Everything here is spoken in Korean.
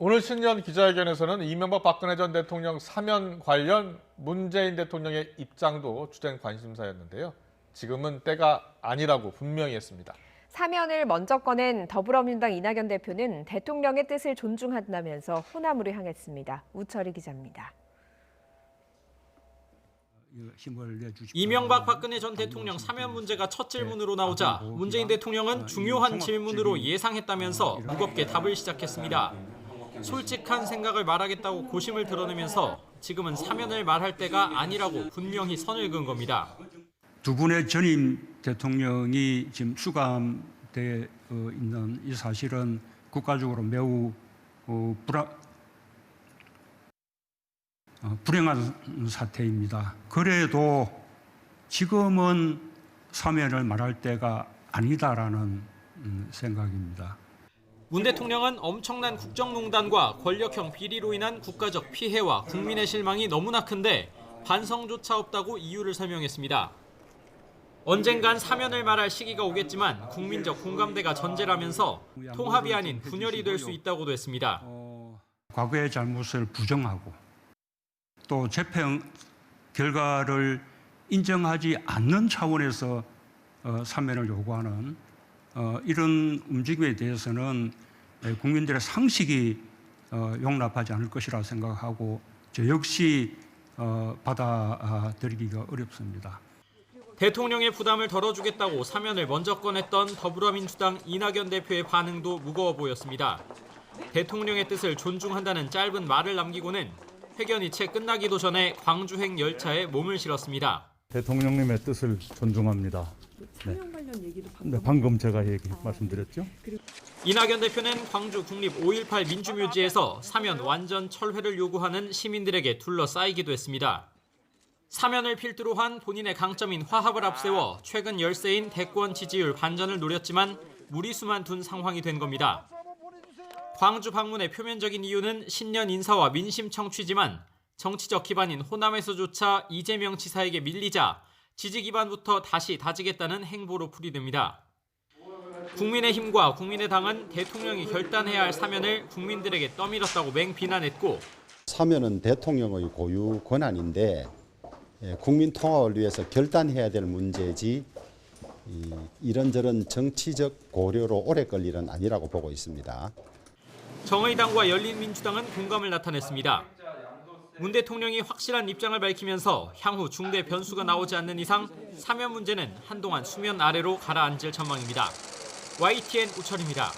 오늘 신년 기자회견에서는 이명박 박근혜 전 대통령 사면 관련 문재인 대통령의 입장도 주된 관심사였는데요. 지금은 때가 아니라고 분명히 했습니다. 사면을 먼저 꺼낸 더불어민주당 이낙연 대표는 대통령의 뜻을 존중한다면서 호남으로 향했습니다. 우철희 기자입니다. 이명박 박근혜 전 대통령 사면 문제가 첫 질문으로 나오자 문재인 대통령은 중요한 질문으로 예상했다면서 무겁게 답을 시작했습니다. 솔직한 생각을 말하겠다고 고심을 드러내면서 지금은 사면을 말할 때가 아니라고 분명히 선을 그은 겁니다. 두 분의 전임 대통령이 지금 수감돼 있는 이 사실은 국가적으로 매우 불행한 사태입니다. 그래도 지금은 사면을 말할 때가 아니다라는 생각입니다. 문 대통령은 엄청난 국정농단과 권력형 비리로 인한 국가적 피해와 국민의 실망이 너무나 큰데 반성조차 없다고 이유를 설명했습니다. 언젠간 사면을 말할 시기가 오겠지만 국민적 공감대가 전제라면서 통합이 아닌 분열이 될 수 있다고도 했습니다. 과거의 잘못을 부정하고 또 재판 결과를 인정하지 않는 차원에서 사면을 요구하는 이런 움직임에 대해서는 국민들의 상식이 용납하지 않을 것이라 생각하고 저 역시 받아들이기가 어렵습니다. 대통령의 부담을 덜어주겠다고 사면을 먼저 꺼냈던 더불어민주당 이낙연 대표의 반응도 무거워 보였습니다. 대통령의 뜻을 존중한다는 짧은 말을 남기고는 회견이 채 끝나기도 전에 광주행 열차에 몸을 실었습니다. 대통령님의 뜻을 존중합니다. 사면 관련 얘기도 방금 제가 말씀드렸죠. 이낙연 대표는 광주 국립 5.18 민주묘지에서 사면 완전 철회를 요구하는 시민들에게 둘러싸이기도 했습니다. 사면을 필두로 한 본인의 강점인 화합을 앞세워 최근 열세인 대권 지지율 반전을 노렸지만 무리수만 둔 상황이 된 겁니다. 광주 방문의 표면적인 이유는 신년 인사와 민심 청취지만 정치적 기반인 호남에서조차 이재명 지사에게 밀리자 지지 기반부터 다시 다지겠다는 행보로 풀이됩니다. 국민의힘과 국민의당은 대통령이 결단해야 할 사면을 국민들에게 떠밀었다고 맹비난했고 사면은 대통령의 고유 권한인데 국민 통합을 위해서 결단해야 될 문제지 이런저런 정치적 고려로 오래 끌 일은 아니라고 보고 있습니다. 정의당과 열린민주당은 공감을 나타냈습니다. 문 대통령이 확실한 입장을 밝히면서 향후 중대 변수가 나오지 않는 이상 사면 문제는 한동안 수면 아래로 가라앉을 전망입니다. YTN 우철입니다.